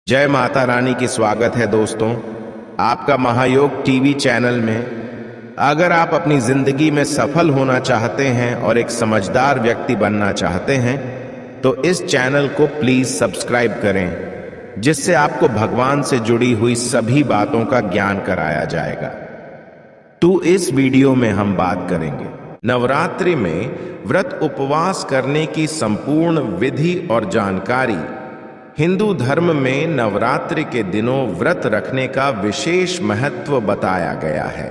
जय माता रानी की स्वागत है दोस्तों आपका महायोग टीवी चैनल में। अगर आप अपनी जिंदगी में सफल होना चाहते हैं और एक समझदार व्यक्ति बनना चाहते हैं तो इस चैनल को प्लीज सब्सक्राइब करें, जिससे आपको भगवान से जुड़ी हुई सभी बातों का ज्ञान कराया जाएगा। तो इस वीडियो में हम बात करेंगे नवरात्रि में व्रत उपवास करने की संपूर्ण विधि और जानकारी। हिंदू धर्म में नवरात्रि के दिनों व्रत रखने का विशेष महत्व बताया गया है।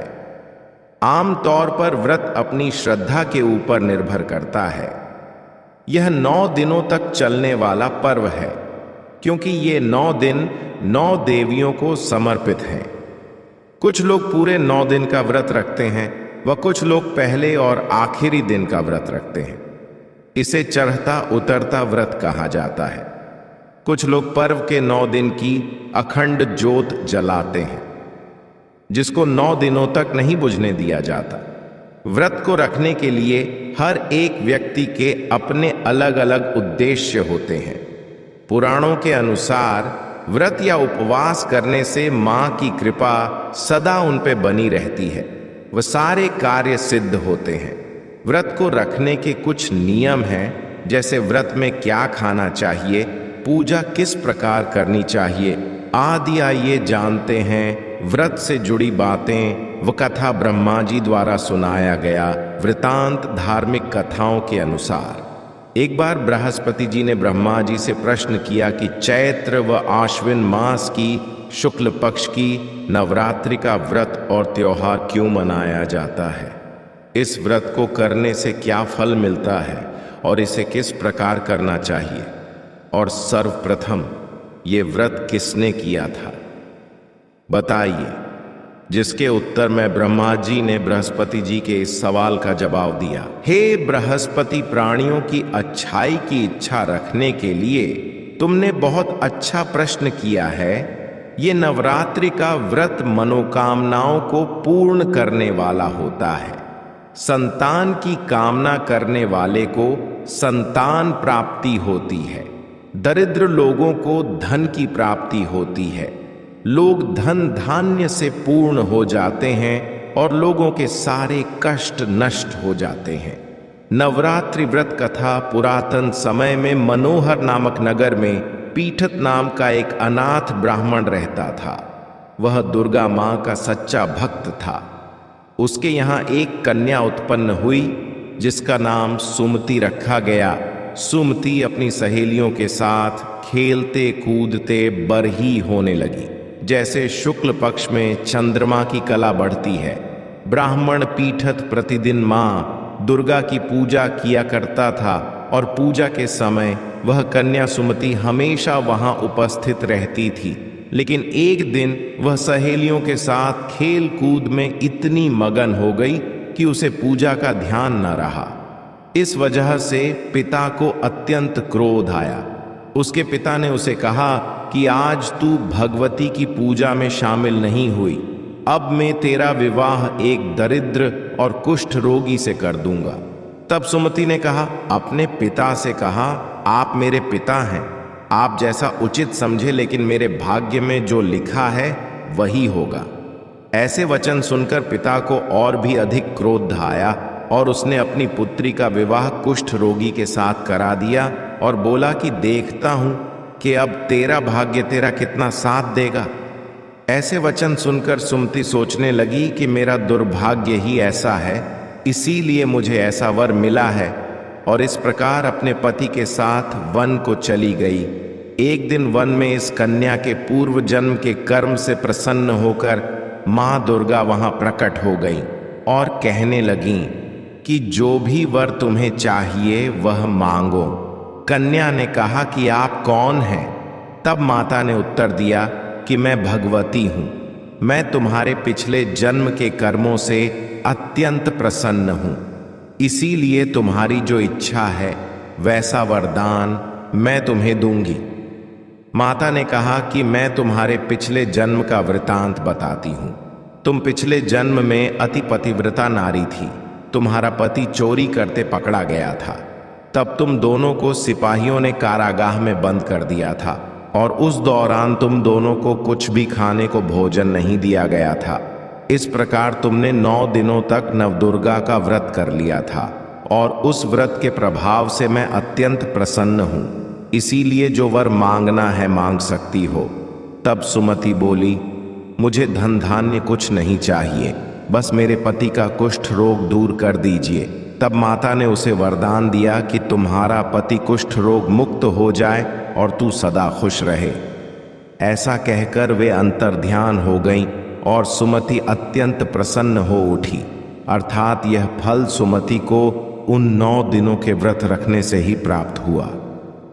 आमतौर पर व्रत अपनी श्रद्धा के ऊपर निर्भर करता है। यह 9 दिनों तक चलने वाला पर्व है, क्योंकि ये 9 दिन 9 देवियों को समर्पित हैं। कुछ लोग पूरे 9 दिन का व्रत रखते हैं व कुछ लोग पहले और आखिरी दिन का व्रत रखते हैं। इसे चढ़ता उतरता व्रत कहा जाता है। कुछ लोग पर्व के 9 दिन की अखंड ज्योत जलाते हैं, जिसको 9 दिनों तक नहीं बुझने दिया जाता। व्रत को रखने के लिए हर एक व्यक्ति के अपने अलग अलग उद्देश्य होते हैं। पुराणों के अनुसार व्रत या उपवास करने से मां की कृपा सदा उन पे बनी रहती है, वह सारे कार्य सिद्ध होते हैं। व्रत को रखने के कुछ नियम हैं, जैसे व्रत में क्या खाना चाहिए, पूजा किस प्रकार करनी चाहिए आदि। आइए जानते हैं व्रत से जुड़ी बातें व कथा ब्रह्मा जी द्वारा सुनाया गया वृतांत धार्मिक कथाओं के अनुसार। एक बार बृहस्पति जी ने ब्रह्मा जी से प्रश्न किया कि चैत्र व आश्विन मास की शुक्ल पक्ष की नवरात्रि का व्रत और त्योहार क्यों मनाया जाता है, इस व्रत को करने से क्या फल मिलता है और इसे किस प्रकार करना चाहिए, और सर्वप्रथम ये व्रत किसने किया था, बताइए। जिसके उत्तर में ब्रह्मा जी ने बृहस्पति जी के इस सवाल का जवाब दिया। हे बृहस्पति, प्राणियों की अच्छाई की इच्छा रखने के लिए तुमने बहुत अच्छा प्रश्न किया है। ये नवरात्रि का व्रत मनोकामनाओं को पूर्ण करने वाला होता है। संतान की कामना करने वाले को संतान प्राप्ति होती है। दरिद्र लोगों को धन की प्राप्ति होती है। लोग धन धान्य से पूर्ण हो जाते हैं और लोगों के सारे कष्ट नष्ट हो जाते हैं। नवरात्रि व्रत कथा पुरातन समय में मनोहर नामक नगर में पीठत नाम का एक अनाथ ब्राह्मण रहता था। वह दुर्गा मां का सच्चा भक्त था। उसके यहाँ एक कन्या उत्पन्न हुई, जिसका नाम सुमति रखा गया। सुमति अपनी सहेलियों के साथ खेलते कूदते बरही होने लगी। जैसे शुक्ल पक्ष में चंद्रमा की कला बढ़ती है, ब्राह्मण पीठत प्रतिदिन मां दुर्गा की पूजा किया करता था और पूजा के समय वह कन्या सुमति हमेशा वहां उपस्थित रहती थी। लेकिन एक दिन वह सहेलियों के साथ खेल कूद में इतनी मगन हो गई कि उसे पूजा का ध्यान न रहा। इस वजह से पिता को अत्यंत क्रोध आया। उसके पिता ने उसे कहा कि आज तू भगवती की पूजा में शामिल नहीं हुई, अब मैं तेरा विवाह एक दरिद्र और कुष्ठ रोगी से कर दूंगा। तब सुमति ने कहा, अपने पिता से कहा, आप मेरे पिता हैं, आप जैसा उचित समझे, लेकिन मेरे भाग्य में जो लिखा है वही होगा। ऐसे वचन सुनकर पिता को और भी अधिक क्रोध आया और उसने अपनी पुत्री का विवाह कुष्ठ रोगी के साथ करा दिया और बोला कि देखता हूं कि अब तेरा भाग्य तेरा कितना साथ देगा। ऐसे वचन सुनकर सुमति सोचने लगी कि मेरा दुर्भाग्य ही ऐसा है, इसीलिए मुझे ऐसा वर मिला है, और इस प्रकार अपने पति के साथ वन को चली गई। एक दिन वन में इस कन्या के पूर्व जन्म के कर्म से प्रसन्न होकर मां दुर्गा वहां प्रकट हो गई और कहने लगी कि जो भी वर तुम्हें चाहिए वह मांगो। कन्या ने कहा कि आप कौन हैं? तब माता ने उत्तर दिया कि मैं भगवती हूं। मैं तुम्हारे पिछले जन्म के कर्मों से अत्यंत प्रसन्न हूं, इसीलिए तुम्हारी जो इच्छा है वैसा वरदान मैं तुम्हें दूंगी। माता ने कहा कि मैं तुम्हारे पिछले जन्म का वृतांत बताती हूं। तुम पिछले जन्म में अति पतिव्रता नारी थी। तुम्हारा पति चोरी करते पकड़ा गया था। तब तुम दोनों को सिपाहियों ने कारागाह में बंद कर दिया था और उस दौरान तुम दोनों को कुछ भी खाने को भोजन नहीं दिया गया था। इस प्रकार तुमने 9 दिनों तक नवदुर्गा का व्रत कर लिया था और उस व्रत के प्रभाव से मैं अत्यंत प्रसन्न हूं। इसीलिए जो वर मांगना है मांग सकती हो। तब सुमति बोली, मुझे धन धान्य कुछ नहीं चाहिए, बस मेरे पति का कुष्ठ रोग दूर कर दीजिए। तब माता ने उसे वरदान दिया कि तुम्हारा पति कुष्ठ रोग मुक्त हो जाए और तू सदा खुश रहे। ऐसा कहकर वे अंतर्ध्यान हो गईं और सुमति अत्यंत प्रसन्न हो उठी। अर्थात यह फल सुमति को उन 9 दिनों के व्रत रखने से ही प्राप्त हुआ।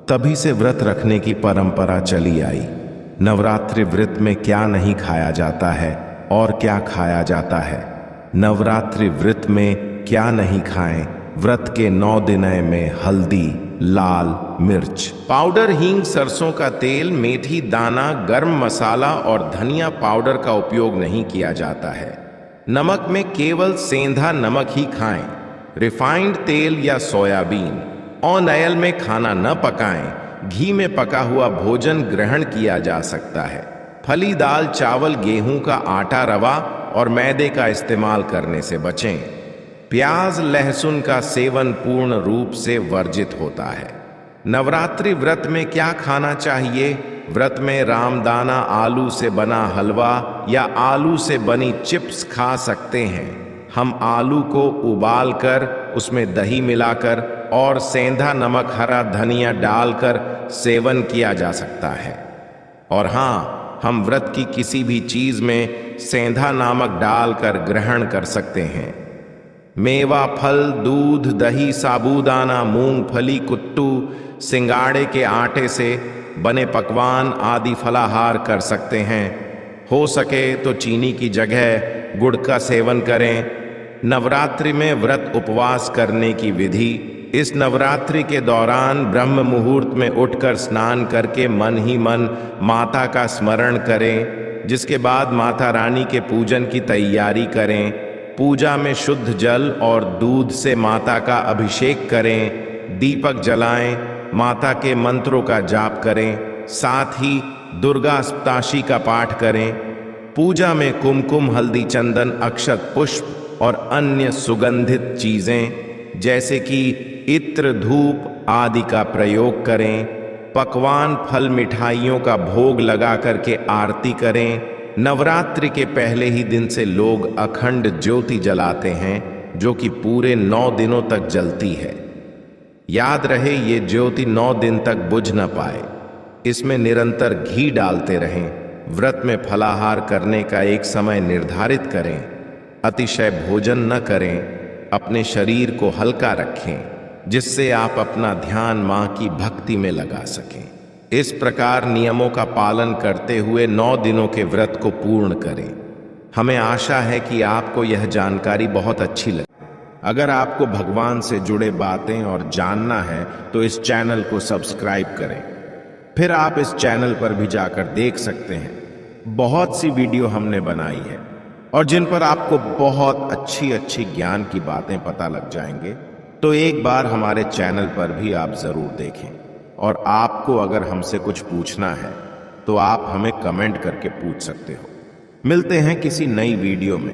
तभी से व्रत रखने की परंपरा चली आई। नवरात्रि व्रत में क्या नहीं खाया जाता है और क्या खाया जाता है। नवरात्रि व्रत में क्या नहीं खाएं। व्रत के 9 दिन में हल्दी, लाल मिर्च पाउडर, हींग, सरसों का तेल, मेथी दाना, गर्म मसाला और धनिया पाउडर का उपयोग नहीं किया जाता है। नमक में केवल सेंधा नमक ही खाएं। रिफाइंड तेल या सोयाबीन, ऑयल में खाना न पकाएं। घी में पका हुआ भोजन ग्रहण किया जा सकता है। फली दाल, चावल, गेहूं का आटा, रवा और मैदे का इस्तेमाल करने से बचें। प्याज, लहसुन का सेवन पूर्ण रूप से वर्जित होता है। नवरात्रि व्रत में क्या खाना चाहिए? व्रत में रामदाना, आलू से बना हलवा या आलू से बनी चिप्स खा सकते हैं। हम आलू को उबालकर उसमें दही मिलाकर और सेंधा नमक, हरा धनिया डालकर सेवन किया जा सकता है। और हाँ, हम व्रत की किसी भी चीज में सेंधा नमक डालकर ग्रहण कर सकते हैं। मेवा, फल, दूध, दही, साबूदाना, मूंगफली, कुट्टू, सिंगाड़े के आटे से बने पकवान आदि फलाहार कर सकते हैं। हो सके तो चीनी की जगह गुड़ का सेवन करें। नवरात्रि में व्रत उपवास करने की विधि। इस नवरात्रि के दौरान ब्रह्म मुहूर्त में उठकर स्नान करके मन ही मन माता का स्मरण करें, जिसके बाद माता रानी के पूजन की तैयारी करें। पूजा में शुद्ध जल और दूध से माता का अभिषेक करें। दीपक जलाएं, माता के मंत्रों का जाप करें, साथ ही दुर्गा सप्ताशी का पाठ करें। पूजा में कुमकुम, हल्दी, चंदन, अक्षत, पुष्प और अन्य सुगंधित चीजें जैसे कि इत्र, धूप आदि का प्रयोग करें। पकवान, फल, मिठाइयों का भोग लगा करके आरती करें। नवरात्रि के पहले ही दिन से लोग अखंड ज्योति जलाते हैं, जो कि पूरे 9 दिनों तक जलती है। याद रहे, ये ज्योति 9 दिन तक बुझ न पाए। इसमें निरंतर घी डालते रहें। व्रत में फलाहार करने का एक समय निर्धारित करें। अतिशय भोजन न करें। अपने शरीर को हल्का रखें, जिससे आप अपना ध्यान मां की भक्ति में लगा सकें। इस प्रकार नियमों का पालन करते हुए 9 दिनों के व्रत को पूर्ण करें। हमें आशा है कि आपको यह जानकारी बहुत अच्छी लगी। अगर आपको भगवान से जुड़े बातें और जानना है तो इस चैनल को सब्सक्राइब करें। फिर आप इस चैनल पर भी जाकर देख सकते हैं, बहुत सी वीडियो हमने बनाई है और जिन पर आपको बहुत अच्छी अच्छी ज्ञान की बातें पता लग जाएंगे। तो एक बार हमारे चैनल पर भी आप जरूर देखें। और आपको अगर हमसे कुछ पूछना है तो आप हमें कमेंट करके पूछ सकते हो। मिलते हैं किसी नई वीडियो में।